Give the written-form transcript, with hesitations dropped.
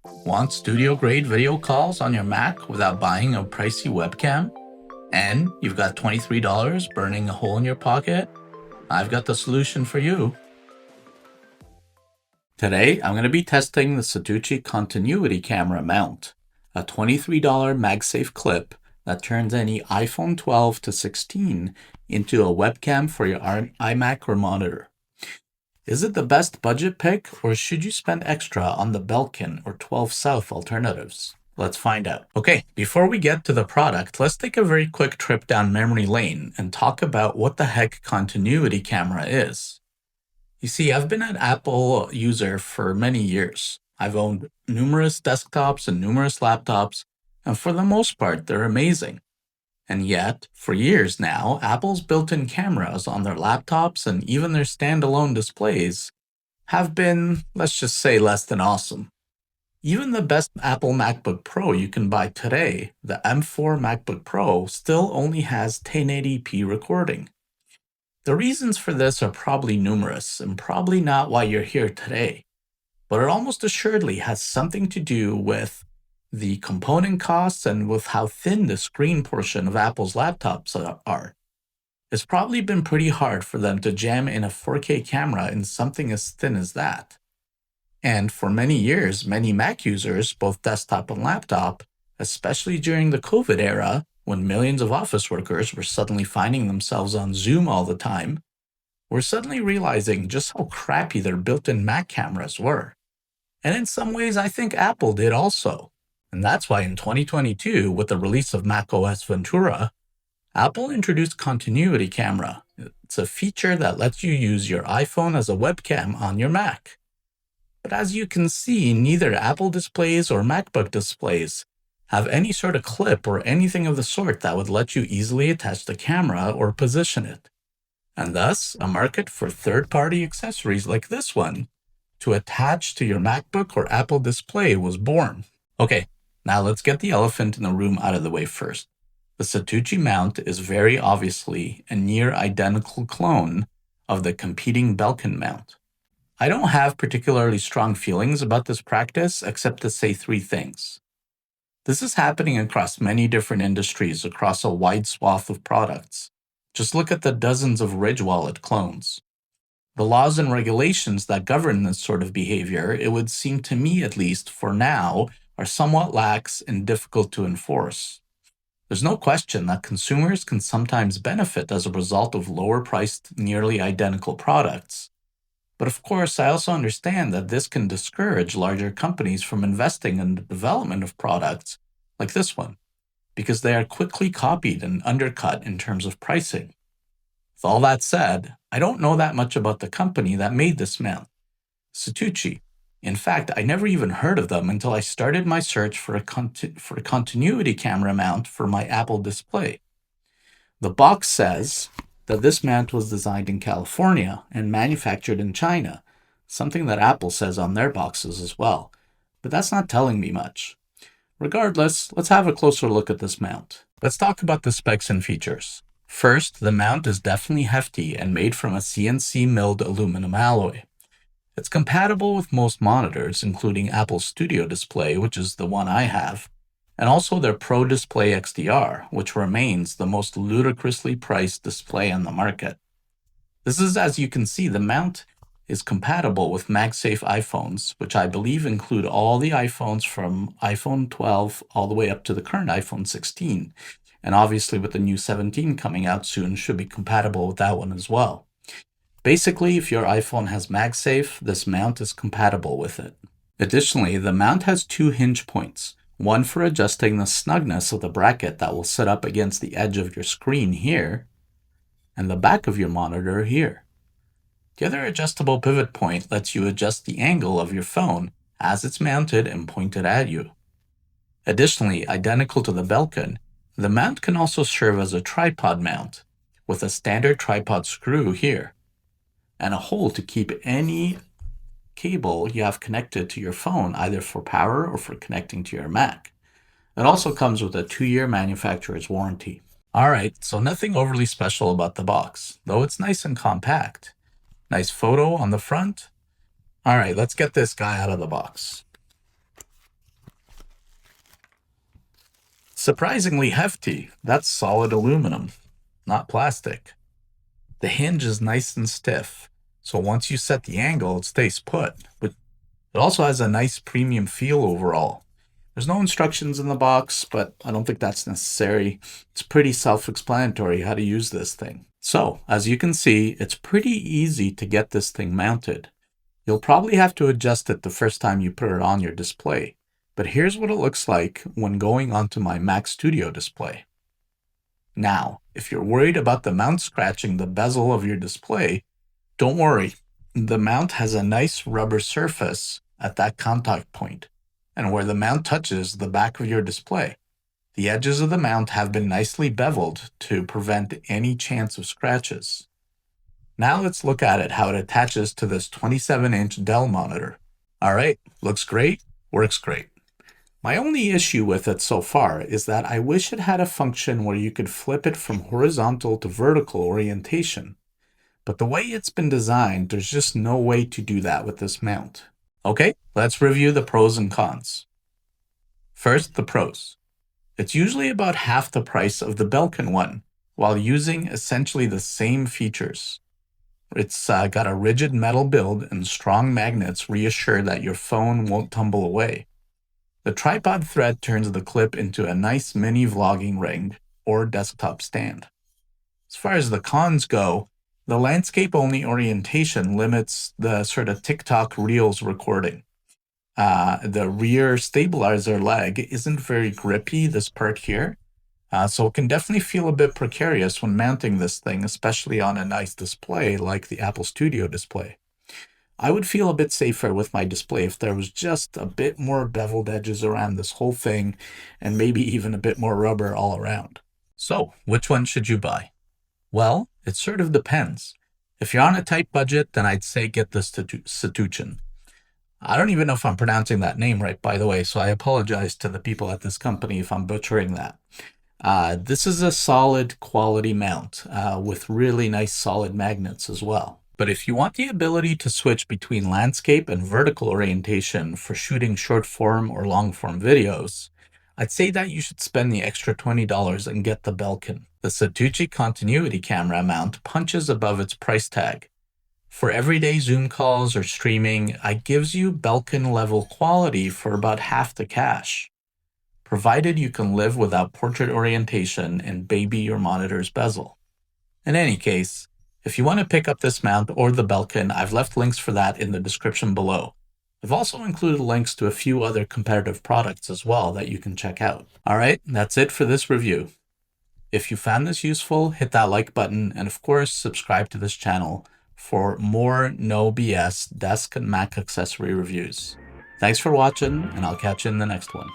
Want studio-grade video calls on your Mac without buying a pricey webcam? And you've got $23 burning a hole in your pocket? I've got the solution for you. Today, I'm going to be testing the Stouchi Continuity Camera Mount, a $23 MagSafe clip that turns any iPhone 12 to 16 into a webcam for your iMac or monitor. Is it the best budget pick, or should you spend extra on the Belkin or 12 South alternatives? Let's find out. Okay, before we get to the product, let's take a very quick trip down memory lane and talk about what the heck continuity camera is. You see, I've been an Apple user for many years. I've owned numerous desktops and numerous laptops, and for the most part, they're amazing. And yet, for years now, Apple's built-in cameras on their laptops and even their standalone displays have been, let's just say, less than awesome. Even the best Apple MacBook Pro you can buy today, the M4 MacBook Pro, still only has 1080p recording. The reasons for this are probably numerous and probably not why you're here today, but it almost assuredly has something to do with the component costs and with how thin the screen portion of Apple's laptops are. It's probably been pretty hard for them to jam in a 4K camera in something as thin as that. And for many years, many Mac users, both desktop and laptop, especially during the COVID era, when millions of office workers were suddenly finding themselves on Zoom all the time, were suddenly realizing just how crappy their built-in Mac cameras were. And in some ways, I think Apple did also. And that's why in 2022, with the release of macOS Ventura, Apple introduced Continuity Camera. It's a feature that lets you use your iPhone as a webcam on your Mac. But as you can see, neither Apple displays or MacBook displays have any sort of clip or anything of the sort that would let you easily attach the camera or position it. And thus, a market for third-party accessories like this one to attach to your MacBook or Apple display was born. Okay, now let's get the elephant in the room out of the way first. The Stouchi mount is very obviously a near identical clone of the competing Belkin mount. I don't have particularly strong feelings about this practice except to say three things. This is happening across many different industries across a wide swath of products. Just look at the dozens of Ridge Wallet clones. The laws and regulations that govern this sort of behavior, it would seem to me at least for now, are somewhat lax and difficult to enforce. There's no question that consumers can sometimes benefit as a result of lower-priced, nearly identical products. But of course, I also understand that this can discourage larger companies from investing in the development of products like this one, because they are quickly copied and undercut in terms of pricing. With all that said, I don't know that much about the company that made this mount, Stouchi. In fact, I never even heard of them until I started my search for a continuity camera mount for my Apple display. The box says that this mount was designed in California and manufactured in China, something that Apple says on their boxes as well, but that's not telling me much. Regardless, let's have a closer look at this mount. Let's talk about the specs and features. First, the mount is definitely hefty and made from a CNC milled aluminum alloy. It's compatible with most monitors, including Apple's Studio Display, which is the one I have, and also their Pro Display XDR, which remains the most ludicrously priced display on the market. This is, as you can see, the mount is compatible with MagSafe iPhones, which I believe include all the iPhones from iPhone 12 all the way up to the current iPhone 16, and obviously with the new 17 coming out soon should be compatible with that one as well. Basically, if your iPhone has MagSafe, this mount is compatible with it. Additionally, the mount has two hinge points, one for adjusting the snugness of the bracket that will sit up against the edge of your screen here, and the back of your monitor here. The other adjustable pivot point lets you adjust the angle of your phone as it's mounted and pointed at you. Additionally, identical to the Belkin, the mount can also serve as a tripod mount, with a standard tripod screw here, and a hole to keep any cable you have connected to your phone, either for power or for connecting to your Mac. It also comes with a 2-year manufacturer's warranty. Alright, so nothing overly special about the box, though it's nice and compact. Nice photo on the front. Alright, let's get this guy out of the box. surprisingly hefty. That's solid aluminum, not plastic. The hinge is nice and stiff, so once you set the angle, it stays put. But it also has a nice premium feel overall. There's no instructions in the box, but I don't think that's necessary. It's pretty self-explanatory how to use this thing. So, as you can see, it's pretty easy to get this thing mounted. You'll probably have to adjust it the first time you put it on your display. But here's what it looks like when going onto my Mac Studio display. Now, if you're worried about the mount scratching the bezel of your display, don't worry. The mount has a nice rubber surface at that contact point, and where the mount touches the back of your display, the edges of the mount have been nicely beveled to prevent any chance of scratches. Now let's look at it, how it attaches to this 27-inch Dell monitor. All right, looks great, works great. My only issue with it so far is that I wish it had a function where you could flip it from horizontal to vertical orientation. But the way it's been designed, there's just no way to do that with this mount. Okay, let's review the pros and cons. First, the pros. It's usually about half the price of the Belkin one, while using essentially the same features. It's got a rigid metal build and strong magnets reassure that your phone won't tumble away. The tripod thread turns the clip into a nice mini vlogging ring or desktop stand. As far as the cons go, the landscape-only orientation limits the sort of TikTok Reels recording. The rear stabilizer leg isn't very grippy, this part here, so it can definitely feel a bit precarious when mounting this thing, especially on a nice display like the Apple Studio display. I would feel a bit safer with my display if there was just a bit more beveled edges around this whole thing and maybe even a bit more rubber all around. So, which one should you buy? Well, it sort of depends. If you're on a tight budget, then I'd say get the Stouchi. I don't even know if I'm pronouncing that name right, by the way, so I apologize to the people at this company if I'm butchering that. This is a solid quality mount with really nice solid magnets as well. But if you want the ability to switch between landscape and vertical orientation for shooting short form or long form videos, I'd say that you should spend the extra $20 and get the Belkin. The Stouchi Continuity Camera Mount punches above its price tag. For everyday Zoom calls or streaming, it gives you Belkin level quality for about half the cash, provided you can live without portrait orientation and baby your monitor's bezel. In any case, if you want to pick up this mount or the Belkin, I've left links for that in the description below. I've also included links to a few other competitive products as well that you can check out. All right, that's it for this review. If you found this useful, hit that like button and of course, subscribe to this channel for more no BS desk and Mac accessory reviews. Thanks for watching and I'll catch you in the next one.